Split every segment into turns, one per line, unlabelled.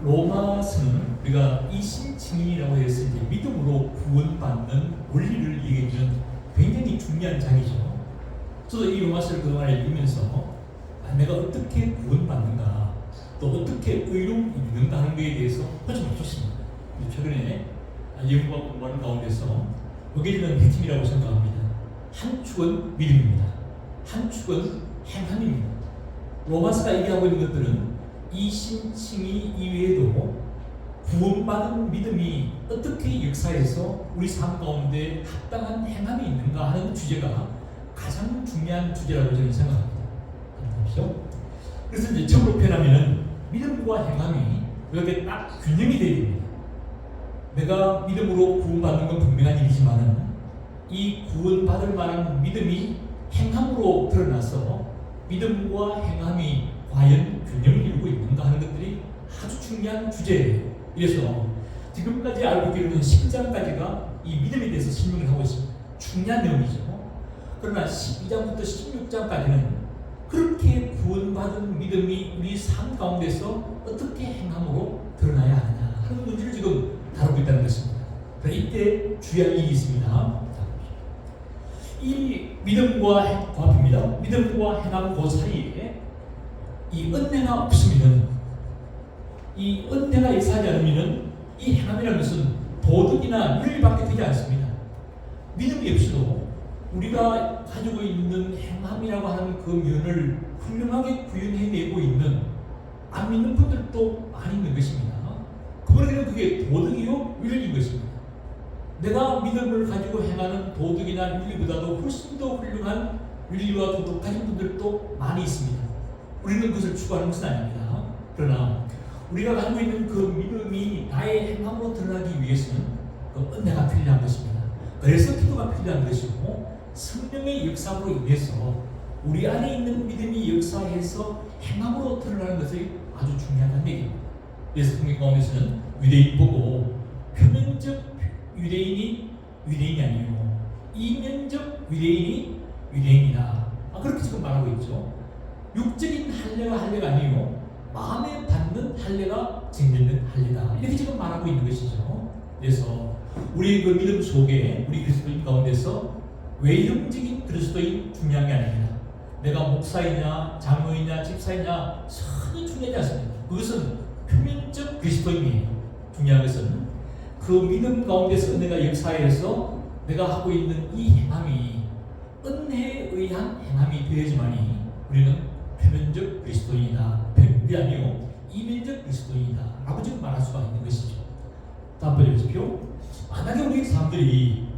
로마서는 우리가 이신증인이라고 해서 이제 믿음으로 구원받는 원리를 얘기해주는 굉장히 중요한 장이죠. 저도 이 로마서를 그동안 읽으면서 내가 어떻게 구원받는가, 또 어떻게 의로움이 있는가 하는 것에 대해서 훨씬 맞췄습니다. 최근에 연구와 공부하는 가운데서 여기에는 핵심이라고 생각합니다. 한 축은 믿음입니다. 한 축은 행함입니다. 로마서가 얘기하고 있는 것들은 이신칭의 이외에도 구원받은 믿음이 어떻게 역사에서 우리 삶 가운데 합당한 행함이 있는가 하는 주제가 가장 중요한 주제라고 저는 생각합니다. 그렇죠? 그래서 이제 적으로 표현하면은 믿음과 행함이 이렇게 딱 균형이 되어야 됩니다. 내가 믿음으로 구원받는 건 분명한 일이지만은 이 구원받을 만한 믿음이 행함으로 드러나서 믿음과 행함이 과연 균형을 이루고 있는가 하는 것들이 아주 중요한 주제예요. 그래서 지금까지 알고 있기로는 10장까지가 이 믿음에 대해서 설명을 하고 있습니다. 중요한 내용이죠. 그러나 12장부터 16장까지는 그렇게 구원받은 믿음이 우리 삶 가운데서 어떻게 행함으로 드러나야 하느냐 하는 문제를 지금 다루고 있다는 것입니다. 그러나 이때 주의할 일이 있습니다. 이 믿음과 과합입니다. 믿음과 행함 그 사이에 이 은혜가 없으면, 이 은혜가 역사하지 않으면 이 행함이라는 것은 도덕이나 윤리밖에 되지 않습니다. 믿음이 없어도 우리가 가지고 있는 행함이라고 하는 그 면을 훌륭하게 구현해내고 있는 안 믿는 분들도 많이 있는 것입니다. 그분에게는 그게 도덕이요 윤리인 것입니다. 내가 믿음을 가지고 행하는 도덕이나 윤리보다도 훨씬 더 훌륭한 윤리와 도덕 가진 분들도 많이 있습니다. 우리는 그것을 추구하는 것은 아닙니다. 그러나 우리가 가지고 있는 그 믿음이 나의 행함으로 드러나기 위해서는 그 은혜가 필요한 것입니다. 그래서 기도가 필요한 것이고, 성령의 역사로 인해서 우리 안에 있는 믿음이 역사해서 행함으로 드러나는 것이 아주 중요하다는 얘기입니다. 그래서 성경 가운데서는 유대인 보고 표면적 유대인이 유대인이 아니고 이면적 유대인이 유대인이다, 그렇게 지금 말하고 있죠. 육적인 할례가 할례가 아니고 마음에 받는 할례가 증명된 할례다, 이렇게 지금 말하고 있는 것이죠. 그래서 우리 그 믿음 속에 우리 그리스도인 가운데서 외형적인 그리스도인 중요한 게 아닙니다. 내가 목사이냐 장로이냐 집사이냐 전혀 중요하지 않습니다. 그것은 표면적 그리스도인이에요. 중요한 것은 그 믿음 가운데서 은혜가 역사해서 내가 하고 있는 이 행함이 은혜에 의한 행함이 되어야지만이 우리는 표면적 그리스도인이다, 표면이 아니고 이면적 그리스도인이다 라고 지금 말할 수가 있는 것이죠. 다음 번 보십시오. 만약에 우리 사람들이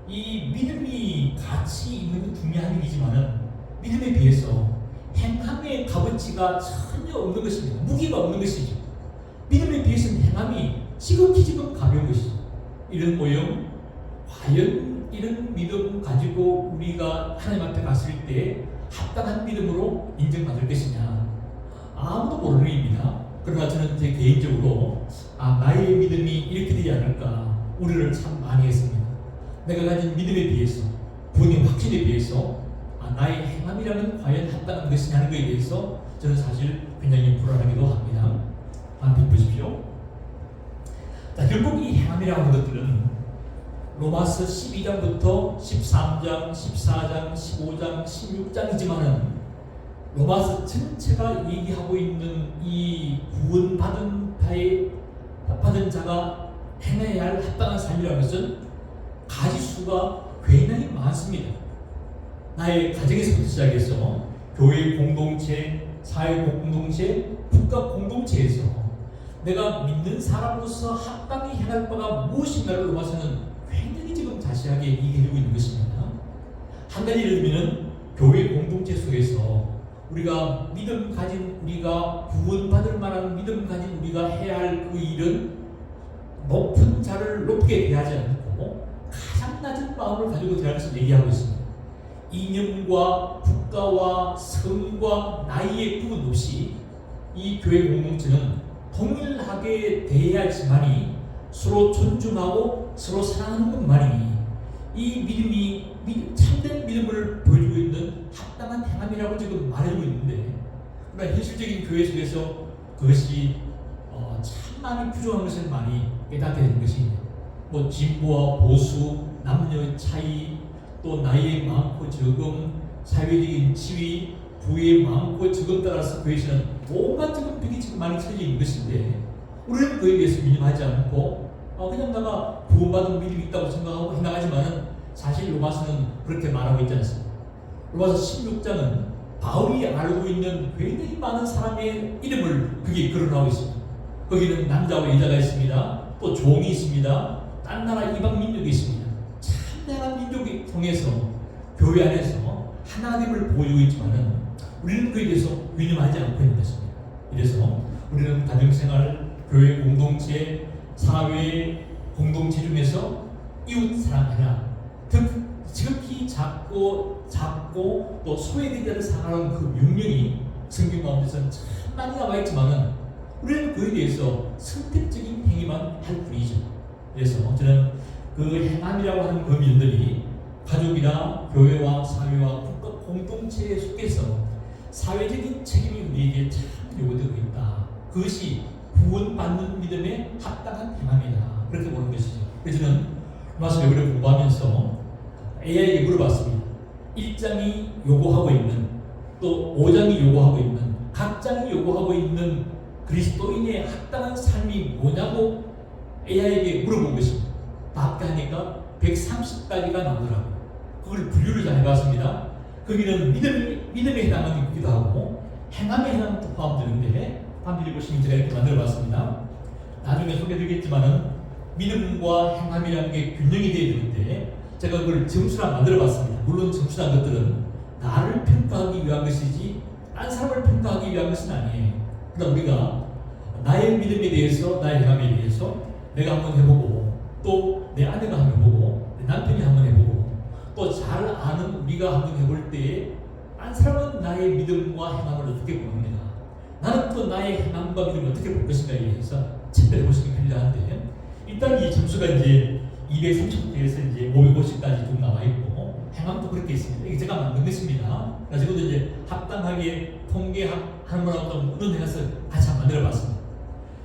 이 믿음이 가치 있는 건 중요한 일이지만은 믿음에 비해서 행함의 값어치가 전혀 없는 것입니다. 무게가 없는 것이죠. 믿음에 비해서는 행함이 지극히 가벼운 것이죠. 이런 모형, 과연 이런 믿음 가지고 우리가 하나님 앞에 갔을 때 합당한 믿음으로 인정받을 것이냐, 아무도 모르는 일입니다. 그러나 저는 제 개인적으로 나의 믿음이 이렇게 되지 않을까 우려를 참 많이 했습니다. 내가 가진 믿음에 비해서, 구원의 확신에 비해서 나의 행함이라면 과연 합당한 것이냐 하는 것에 대해서 저는 사실 굉장히 불안하기도 합니다. 한번 보십시오. 자, 결국 이 행함이라고 하는 것들은 로마서 12장부터 13장, 14장, 15장, 16장이지만은 로마서 전체가 얘기하고 있는 이 구원받은 자가 행해야 할 합당한 삶이라는 것은 가지수가 굉장히 많습니다. 나의 가정에서부터 시작해서 교회 공동체, 사회 공동체, 국가 공동체에서 내가 믿는 사람으로서 합당히 행할 바가 무엇인가를 로마서는 굉장히 지금 자세하게 얘기해주고 있는 것입니다. 한 가지 예를 들면 교회 공동체 속에서 우리가 믿음 가진, 우리가 구원받을 만한 믿음 가진 우리가 해야 할 그 일은 높은 자를 높게 대하지 않고 가장 낮은 마음을 가지고 대하는 것을 얘기하고 있습니다. 이념과 국가와 성과 나이의 구분 없이 이 교회 공동체는 동일하게 대해야지만이 서로 존중하고 서로 사랑하는 것만이 이 믿음이 참된 믿음을 보여주고 있는 합당한 행함이라고 지금 말해주고 있는데, 그러나 현실적인 교회 속에서 그것이 참 참 많이 부족한 것을 많이 깨닫게 되는 것이 뭐 진보와 보수, 남녀 차이, 또 나이의 많고 적음, 사회적인 지위, 부의 많고 적음 따라서 교회에서는 온갖 지금 벽이 지금 많이 쳐져 있는 것인데 우리는 그에 대해서 민감하지 않고 그냥 내가 구원받은 믿음이 있다고 생각하고 해나가지만은 사실 로마서는 그렇게 말하고 있지 않습니다. 로마서 16장은 바울이 알고 있는 굉장히 많은 사람의 이름을 거기에 거론하고 있습니다. 거기는 남자와 여자가 있습니다. 또 종이 있습니다. 딴 나라 이방 민족이 있습니다. 참다양한 민족이 통해서 교회 안에서 하나님을 보여주고 있지만은 우리는 그에 대해서 유념하지 않고 있는 것입니다. 이래서 우리는 가정생활, 교회 공동체, 사회 공동체 중에서 이웃 사랑하라. 지극히 작고 또 소외된 자를 사랑하는 그 명령이 성경 가운데서는 참 많이 나와 있지만은 우리는 그에 대해서 선택적인 행위만 할 뿐이죠. 그래서 저는 그 행함이라고 하는 그 면들이 가족이나 교회와 사회와 국가 공동체에 속해서 사회적인 책임이 우리에게 참 요구되고 있다. 그것이 구원받는 믿음에 합당한 행함이다. 그렇게 보는 것이죠. 그래서 저는 로마서 여기를 공부하면서 AI에게 물어봤습니다. 1장이 요구하고 있는 또 5장이 요구하고 있는 각 장이 요구하고 있는 그리스도인의 합당한 삶이 뭐냐고 AI에게 물어본 것입니다. 답하니까 130가지가 나오더라고요. 그걸 분류를 잘 해봤습니다. 거기는 믿음에 해당하는 게 있기도 하고 행함에 해당하는 것도 포함되는데 한번 읽으시면 제가 이렇게 만들어봤습니다. 나중에 소개드리겠지만은 믿음과 행함이라는 게 균형이 되어야 되는데 제가 그걸 점수로 만들어봤습니다. 물론 점수란 것들은 나를 평가하기 위한 것이지 딴 사람을 평가하기 위한 것은 아니에요. 그러나 우리가 나의 믿음에 대해서 나의 행함에 대해서 내가 한번 해보고 또 내 아내가 한번 해보고 내 남편이 한번 해보고 또 잘 아는 우리가 한번 해볼 때에 딴 사람은 나의 믿음과 행함을 어떻게 보는가, 나는 또 나의 행함과 믿음을 어떻게 볼 것인가에 대해서 체크해 보시기 필요한데 일단 이 점수가 이제 230개에서 이제 550까지 쭉 나와 있고 행함도 그렇게 있습니다. 이게 제가 만든 것입니다. 그래서 이것도 이제 합당하게 통계하는 거라고 좀 의논해서 같이 한번 만들어봤습니다.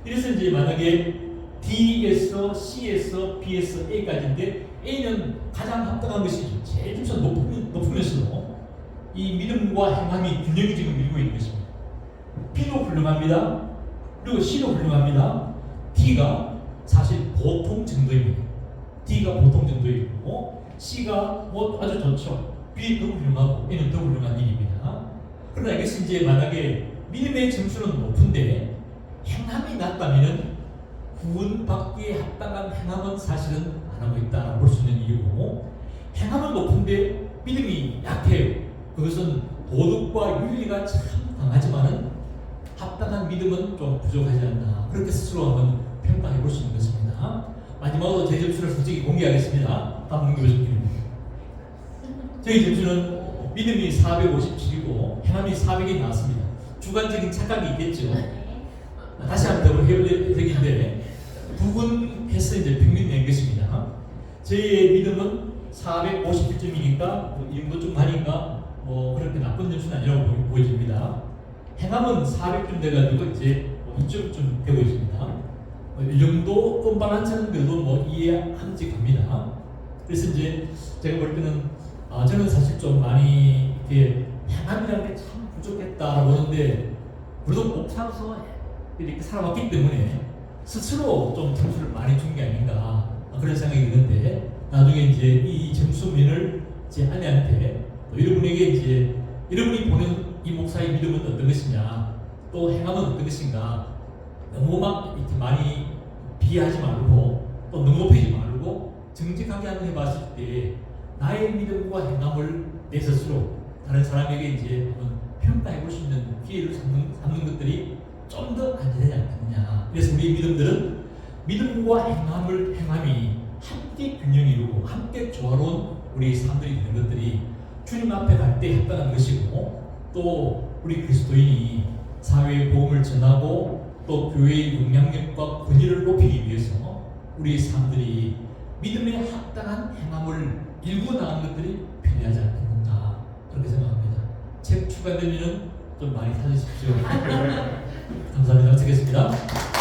이래서 이제 만약에 D에서 C에서 B에서 A까지인데 A는 가장 합당한 것이죠. 제일 점수가 높으면서도 이 믿음과 행함이 균형이 지금 이루고 있는 것입니다. B도 훌륭합니다. 그리고 C도 훌륭합니다. D가 사실 보통 정도입니다. D가 보통 정도이고 C가 뭐 아주 좋죠. B 더 훌륭하고 A는 더 훌륭한 일입니다. 그러나 이것이 이제 만약에 믿음의 점수는 높은데 행함이 낮다면은 구원받기에 합당한 행함은 사실은 안 하고 있다고 볼 수 있는 이유고 행함은 높은데 믿음이 약해요. 그것은 도덕과 윤리가 참 강하지만은 합당한 믿음은 좀 부족하지 않나 그렇게 스스로 한번 평가해 볼 수 있는 것입니다. 마지막으로 제 점수를 솔직히 공개하겠습니다. 다음 공개해주십니다. 저희 점수는 믿음이 457이고 행함이 400이 나왔습니다. 주관적인 착각이 있겠죠. 다시 한번 더 해볼 얘기인데 부분해서 이제 평균 낸 것입니다. 저희의 믿음은 457점이니까 이 정도 좀 하니까 뭐 그렇게 나쁜 점수는 아니라고 보여집니다. 행함은 400점 돼가지고 이제 2점쯤 되고 있습니다. 이 정도 음반한차는 그래도 뭐 이해함직합니다. 그래서 이제 제가 볼 때는 저는 사실 좀 많이 이렇게 행함이라는 게 참 부족했다라고 보는데 그래도 꼭 살아서 이렇게 살아왔기 때문에 스스로 좀 점수를 많이 준 게 아닌가 그런 생각이 드는데 나중에 이제 이 점수면을 제 아내한테 또 여러분에게 이제 여러분이 보는 이 목사의 믿음은 어떤 것이냐 또 행함은 어떤 것인가 너무 막 이렇게 많이 비하하지 말고 또 너무 높이지 말고 정직하게 한번 해봤을 때 나의 믿음과 행함을 내 스스로 다른 사람에게 이제 한번 평가해 볼 수 있는 기회를 삼는 것들이 좀 더 안전하지 않겠느냐. 그래서 우리 믿음들은 믿음과 행함이 함께 균형 이루고 함께 조화로운 우리 삶들이 되는 것들이 주님 앞에 갈 때 합당한 것이고 또 우리 그리스도인이 사회의 복음을 전하고 또 교회의 영향력과 권위를 높이기 위해서 우리 삶들이 믿음에 합당한 행함을 일구 나가는 것들이 필요하지 않겠는가 그렇게 생각합니다. 책 추가되면 좀 많이 사주십시오. 감사합니다. 마치겠습니다.